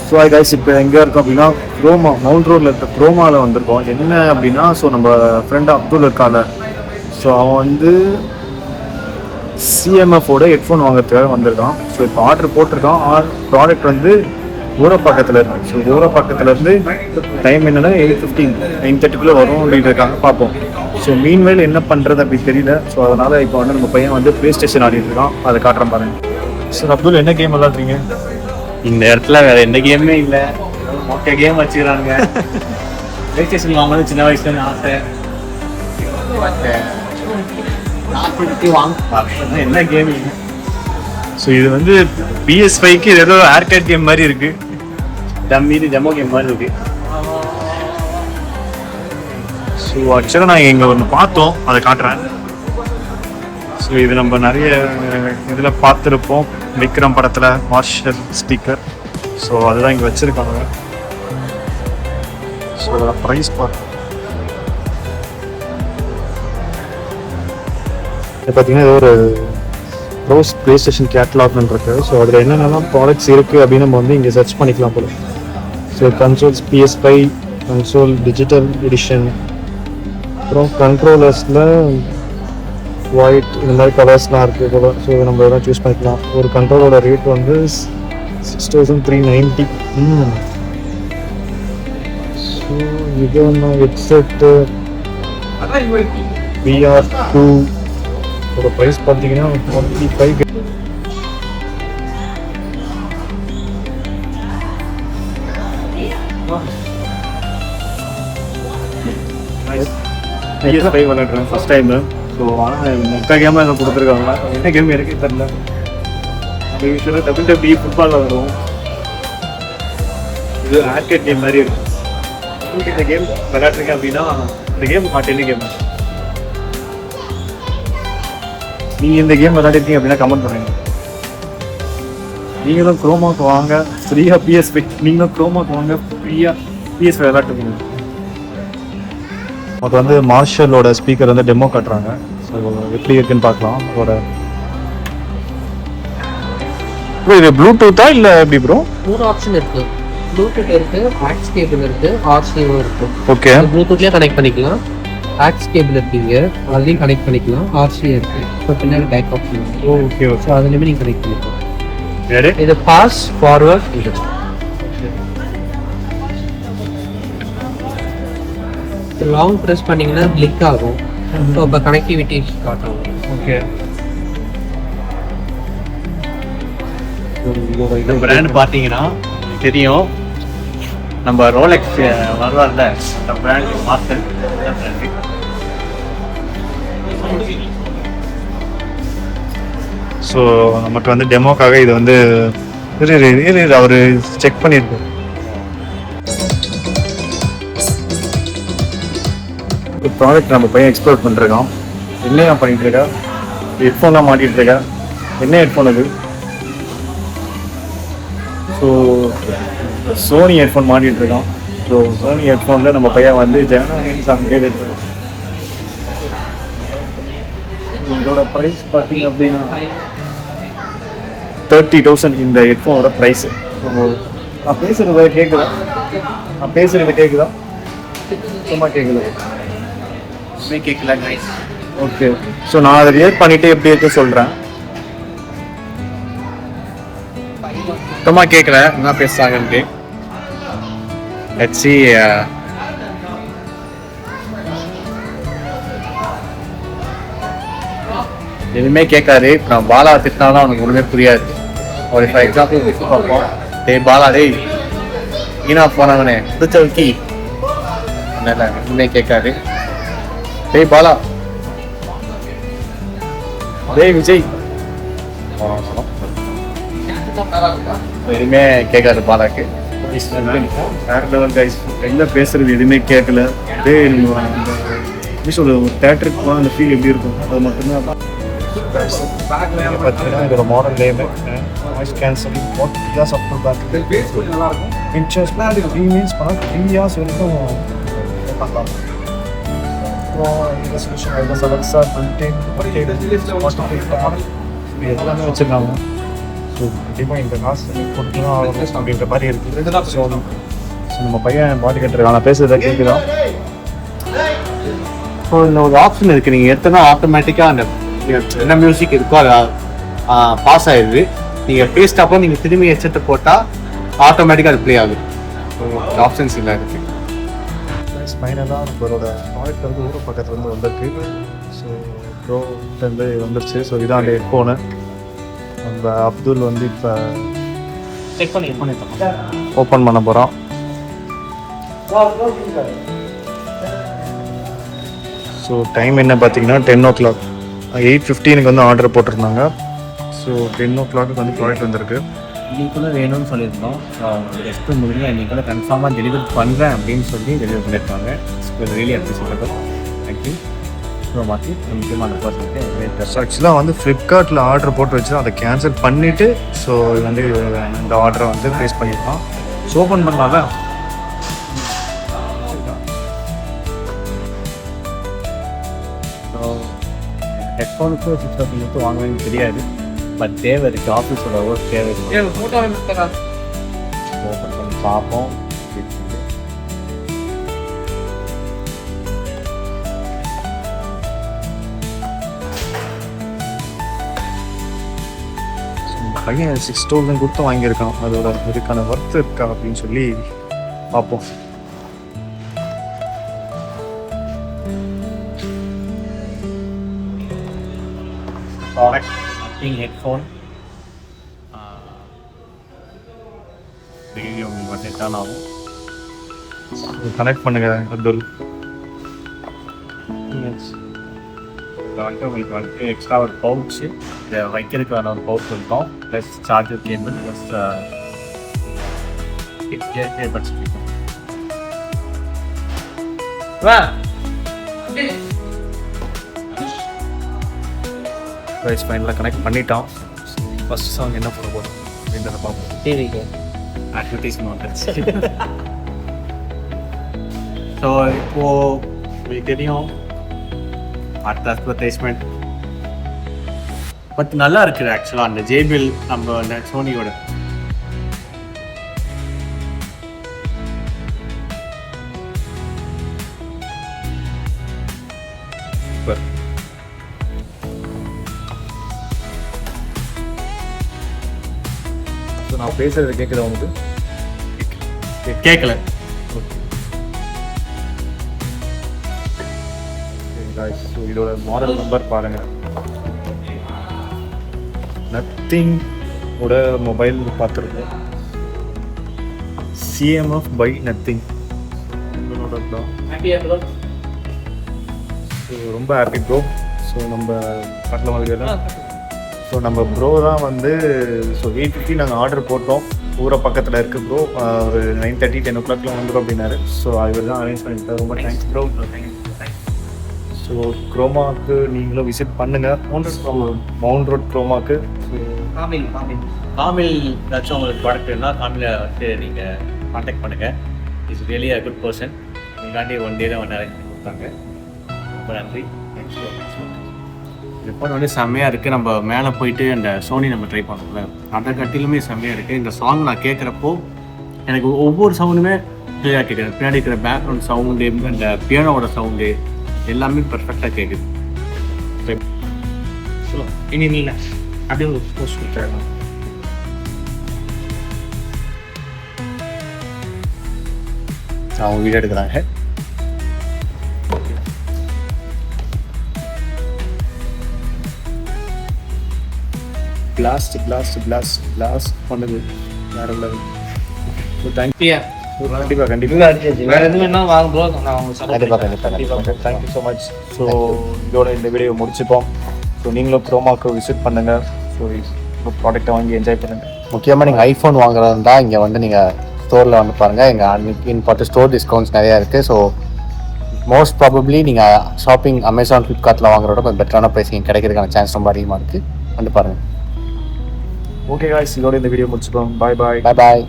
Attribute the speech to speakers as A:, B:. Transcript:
A: So guys இப்போ எங்கே இருக்கோம் அப்படின்னா க்ரோமா மவுண்ட் ரோடில் இருக்க க்ரோமாவில் வந்திருக்கோம். என்ன அப்படின்னா ஸோ நம்ம ஃப்ரெண்டு அப்துல் இருக்கால, ஸோ அவன் வந்து சிஎம்எஃபோட ஹெட்ஃபோன் வாங்குறதுக்காக வந்திருக்கான். ஸோ இப்போ ஆர்டர் போட்டிருக்கான். ப்ராடக்ட் வந்து ஊரப்பாக்கத்தில் இருக்கு. ஸோ ஊரப்பாக்கத்துலேருந்து டைம் என்னன்னா 8:15 9:30 வரும் அப்படின்னு இருக்காங்க. பார்ப்போம். ஸோ மீன்வேல் என்ன பண்ணுறது அப்படி தெரியல. ஸோ அதனால் இப்போ வந்து நம்ம பையன் வந்து ப்ளே ஸ்டேஷன் ஆடிட்டு இருக்கான். அதை காட்டுறேன் பாருங்க. சார் அப்துல் என்ன கேம் விளாட்றீங்க?
B: இந்த இடத்துல வேற எந்த கேமே இல்லை, மொக்க கேம் வச்சுக்கிறாங்க. ப்ளே ஸ்டேஷன் வாங்கணும் சின்ன வயசுல ஆசை. என்ன கேம்?
A: ஸோ இது வந்து PS5க்கு ஏதோ ஏர்கேட் கேம் மாதிரி இருக்கு.
B: டெமோ கேம் மாதிரி இருக்கு.
A: ஸோ ஆக்சுவலாக நான் இங்கே ஒன்று பார்த்தோம், அதை காட்டுறேன். ஸோ இது நம்ம நிறைய இதில் பார்த்துருப்போம். விக்ரம் படத்தில் மார்ஷல் ஸ்பீக்கர். ஸோ அதுதான் இங்கே வச்சுருக்காங்க. ஸோ அதோட ப்ரைஸ் பார்த்து பார்த்தீங்கன்னா ஏதோ ஒரு ப்ரோஸ் ப்ளே ஸ்டேஷன் கேட்லாக்னு இருக்கு. ஸோ அதில் என்னென்னலாம் ப்ராடக்ட்ஸ் இருக்குது அப்படின்னு நம்ம வந்து இங்கே சர்ச் பண்ணிக்கலாம் போல. So consoles PS5 console digital edition, அப்புறம் கண்ட்ரோலர்ஸில் ஒயிட் இந்த மாதிரி கலர்ஸ்லாம் இருக்குது போல. ஸோ நம்ம எதாவது சூஸ் பண்ணிக்கலாம். ஒரு கண்ட்ரோலோட ரேட் வந்து 6390. ஸோ இது ஒன்று ஹெட்செட்டு VR2 ஒரு ப்ரைஸ் பார்த்தீங்கன்னா 45. PS5 விளையாடுறேன் first time. ஸோ ஆனால் மொக்க கேமாக இதை கொடுத்துருக்காங்க. என்ன கேம் எனக்கே தெரில. யூஸ்வலாக WWE ஃபுட்பாலில் வரும். இது ஆர்கேட் கேம் மாதிரி இருக்கும். இந்த கேம் விளையாடுறீங்க அப்படின்னா இந்த கேம் என்ன கேம்? நீங்கள் இந்த கேம் விளையாடிருக்கீங்க அப்படின்னா கமெண்ட் பண்ணுங்க. நீங்களும் க்ரோமாக்கு வாங்க ஃப்ரீயாக PS5. நீங்களும் க்ரோமாக்கு வாங்க ஃப்ரீயாக PS5 விளையாட்டுங்க. நமக்கு வந்து மார்ஷலோட ஸ்பீக்கர் வந்து டெமோ காட்டுறாங்க. ஸோ எப்படி இருக்குன்னு பார்க்கலாம். அதோட இது ப்ளூடூத்தா இல்லை எப்படி ப்ரோ?
C: 3 ஆப்ஷன் இருக்கு. ப்ளூடூத் இருக்கு, ஆக்ஸ் கேபிள் இருக்கு, ஆர்சியும் இருக்கு.
A: ஓகே,
C: ப்ளூடூத்லயே கனெக்ட் பண்ணிக்கலாம். ஆக்ஸ் கேபிள் இருக்கீங்க, அதுலயும் கனெக்ட் பண்ணிக்கலாம். ஆர்சி இருக்கு. இப்போ பின்னாடி back option.
A: Okay okay.
C: So அதுலயுமே நீங்க கனெக்ட் பண்ணிக்கலாம்.
A: ரெடி?
C: இது பாஸ் ஃபார்வர்ட். இது லாங் ப்ரெஸ் பண்ணீங்கன்னா கிளிக் ஆகும். ஸோ இப்போ கனெக்டிவிட்டி காட்டும்.
A: ஓகே.
B: இந்த பிராண்ட் பார்த்தீங்கன்னா தெரியும், நம்ம ரோலெக்ஸ் வரலாறுல அந்த பிராண்ட் மாஸ்டர் பிராண்டு.
A: ஸோ நமக்கு வந்து டெமோக்காக இது வந்து அவர் செக் பண்ணியிருக்காரு. ப்ராடக்ட் நம்ம பையன் எக்ஸ்ப்ளோர் பண்ணிருக்கோம். என்னையா பண்ணிட்டு இருக்கா? ஹெட்ஃபோன்லாம் மாட்டிகிட்டு இருக்கா. என்ன ஹெட்ஃபோன் அது? ஸோ சோனி ஹெட்ஃபோன் மாட்டிகிட்டு இருக்கான். ஸோ சோனி ஹெட்ஃபோனில் நம்ம பையன் வந்து ஜெனரல் சாங் கேட்டுட்டு. இதோட ப்ரைஸ் பார்த்தீங்க அப்படின்னா 30,000 இந்த ஹெட்ஃபோனோட ப்ரைஸு. ஸோ நான் பேசுகிறது கேட்குதா? கேட்குதா? சும்மா கேட்குதா?
B: கேட்கல கைஸ்.
A: ஓகே. ஸோ நான் அதை ரியேட் பண்ணிட்டு எப்படி இருக்கு சொல்கிறேன்.
B: சுத்தமா கேட்கல என்ன பேசுறாங்கன்ட்டு. ஹெச்சி எதுவுமே கேட்காது. நான் பாலா திட்டினாலும் அவனுக்கு ஒன்றுமே புரியாது. ஒரு ஃபார் எக்ஸாம்பிள் பார்ப்போம். பாலா டேய் ஈனா போனவனே பிடிச்ச கீ என்ன எதுவுமே கேட்காது. பாலா விஜய் எதுவுமே கேட்காது பாலாக்கு.
A: என்ன பேசுறது எதுவுமே கேட்கல. எப்படி சொல்றது, ஒரு தேட்டருக்கு போனால் அந்த ஃபீல் எப்படி இருக்கும் அது மட்டும்தான். பார்த்தீங்கன்னா இதோட model name voice cancelling what years up to back pictures 3 minutes பண்ணால் 3 இயர்ஸ் வரைக்கும் பார்க்கலாம். இந்த சொல்யூஷன் Alexa, Content, எல்லாமே வச்சுருக்காங்க. கண்டிப்பாக இந்த காசு கொடுத்து தான் ஆகணும் அப்படின்ற மாதிரி இருக்குது. ஸோ நம்ம பையன் பாட்டு கேட்டுருக்கான், நான் பேசுறதை கேட்குறோம்.
B: ஸோ இந்த ஒரு ஆப்ஷன் இருக்குது, நீங்கள் எடுத்தனா ஆட்டோமேட்டிக்காக அந்த என்ன மியூசிக் இருக்கோ அதை பாஸ் ஆயிடுது. நீங்கள் பேஸ்ட் அப்போ நீங்கள் திரும்பி ஹெட்செட்டை போட்டால் ஆட்டோமேட்டிக்காக அது ப்ளே ஆகுது. ஸோ ஆப்ஷன்ஸ் இல்லை இருக்குது.
A: ஃபைனலாக நம்மளோட ப்ராடக்ட் வந்து ஊர் பக்கத்துலேருந்து வந்திருக்கு. ஸோ ப்ரோலேருந்து வந்துருச்சு. ஸோ இதான் அந்த ஹெட்ஃபோனு. நம்ம அப்துல் வந்து இப்போ ஓப்பன் பண்ண போகிறோம். ஸோ டைம் என்ன பார்த்தீங்கன்னா 10 o'clock. 8:15 வந்து ஆர்டர் போட்டிருந்தாங்க. ஸோ 10 o'clock வந்து ப்ராடக்ட் வந்திருக்கு.
B: இன்னைக்குள்ள வேணும்னு சொல்லியிருந்தோம். டெஸ்ட்டு முடிஞ்சு இன்னைக்குள்ள கன்ஃபார்மாக டெலிவரி பண்ணுறேன் அப்படின்னு சொல்லி டெலிவரி பண்ணியிருக்காங்க. Really appreciate. Thank you so much. முக்கியமான பர்சனுக்கு
A: ஆக்சுவலாக வந்து ஃப்ளிப்கார்ட்டில் ஆர்டர் போட்டு வச்சு அதை கேன்சல் பண்ணிவிட்டு ஸோ வந்து இந்த ஆர்டரை வந்து ப்ளேஸ் பண்ணியிருக்கோம். ஸோ ஓப்பன் பண்ணலாம்ல.
B: ஸோ ஹெட்ஃபோனுக்கு 6,000 வாங்குவேன்னு தெரியாது, பட் தேவை இருக்குது. ஆஃபீஸோட ஒர்க் தேவை இருக்குது. ஓப்பன் பண்ணி பார்ப்போம்.
A: பையன் 6,000 கொடுத்து வாங்கியிருக்கான். அதோட இதுக்கான ஒர்த் இருக்கா அப்படின்னு சொல்லி பார்ப்போம்.
B: ப்ராடக்ட் ஹெட்ஃபோன் உங்களுக்கு செட் ஆகும்.
A: கனெக்ட் பண்ணுங்க அப்துல்.
B: உங்களுக்கு வந்து எக்ஸ்ட்ரா ஒரு பவுச்சு இதை வைக்கிறதுக்கான ஒரு பவுச் இருக்கும். Plus charger cable plus earbuds இருக்கும்.
A: ப்ரைஸ் ஃபைனலாக கனெக்ட் பண்ணிட்டோம். ஃபர்ஸ்ட் சாங் என்ன போட போகிறோம் அப்படின்றத பார்ப்போம்.
C: டிவிக்கு
B: அட்வர்டைஸ்மெண்ட். ஸோ இப்போது உங்களுக்கு தெரியும் அடுத்த அட்வர்டைஸ்மெண்ட் பட் நல்லா இருக்குது. ஆக்சுவலாக அந்த ஜேபிஎல் நம்ம அந்த சோனியோட
A: ஸோ நான் பேசுகிறது கேட்குது உங்களுக்கு?
B: கேட்கல.
A: ஸோ இதோட மாடல் நம்பர் பாருங்கள். நத்திங் ஓட மொபைல் பார்த்துருக்கோம். CMF by நத்திங் உங்களோட தான். ஸோ ரொம்ப ஹாப்பி ப்ரோ. ஸோ நம்ம பக்கத்தில் மாதிரி ஸோ நம்ம ப்ரோ தான் வந்து ஸோ 8:50 நாங்கள் ஆர்டர் போட்டோம். ஊரை பக்கத்தில் இருக்குது ப்ரோ. ஒரு 9:30 10 o'clock வந்துடும் அப்படின்னாரு. ஸோ அவர் தான் அரேஞ்ச் பண்ணிட்டார். ரொம்ப தேங்க்ஸ் ப்ரோ. ஸோ க்ரோமாவுக்கு நீங்களும் விசிட் பண்ணுங்கள். Mount road க்ரோமாவுக்கு.
B: காமில் ஏதாச்சும் உங்களுக்கு ப்ராடக்ட் இருந்தால் காமில் வந்து நீங்கள் கான்டாக்ட் பண்ணுங்கள். Is really a good person. நீங்காண்டி 1 day வந்து அரேஞ்ச் பண்ணி கொடுத்தாங்க. ரொம்ப நன்றி. இந்த ஃபோன் வந்து செம்மையாக இருக்குது. நம்ம மேலே போயிட்டு அந்த சோனி நம்ம ட்ரை பண்ணோம்ல, அதை கட்டிலுமே செம்மையாக இருக்குது. இந்த சாங் நான் கேட்குறப்போ எனக்கு ஒவ்வொரு சவுண்டுமே கிளியராக கேட்குது. பின்னாடி இருக்கிற பேக்ரவுண்ட் சவுண்டு, அந்த பியானோட சவுண்டு எல்லாமே பர்ஃபெக்டாக கேட்குது.
A: இனி நீங்க அப்படியே ஒரு போஸ்ட் கொடுத்தாங்க.
B: அவங்க வீடியோ எடுக்கிறாங்க.
A: பிளாஸ்ட் பிளாஸ்ட் பிளாஸ்ட் பிளாஸ்ட் பண்ணுது வேற லெவல். So thank you. கண்டிப்பாக
C: வேற எதுவும் என்ன வாங்க ப்ரோ,
B: கண்டிப்பாக
A: தேங்க்யூ ஸோ மச். ஸோ இதோட இந்த வீடியோ முடிச்சுப்போம். ஸோ நீங்களும் க்ரோமாவுக்கு விசிட் பண்ணுங்கள். ஸோ ப்ராடக்ட்டை வாங்கி என்ஜாய் பண்ணுங்கள்.
B: முக்கியமாக நீங்கள் ஐஃபோன் வாங்குறதா இங்கே வந்து நீங்கள் ஸ்டோரில் வந்து பாருங்கள். எங்கள் இம்பார்ட்டன்ட் ஸ்டோர் டிஸ்கவுண்ட்ஸ் நிறையா இருக்குது. ஸோ மோஸ்ட் ப்ராபப்ளி நீங்கள் ஷாப்பிங் அமேசான் ஃப்ளிப்கார்ட்டில் வாங்குறதோட கொஞ்சம் பெட்டரான ப்ரைஸிங் கிடைக்கிறதுக்கான சான்ஸ் ரொம்ப அதிகமாக இருக்குது. வந்து பாருங்கள்.
A: ஓகே காய்ஸ், இதோட இந்த வீடியோ முடிச்சுப்போம். பாய் பாய்.
B: பாய் பாய்.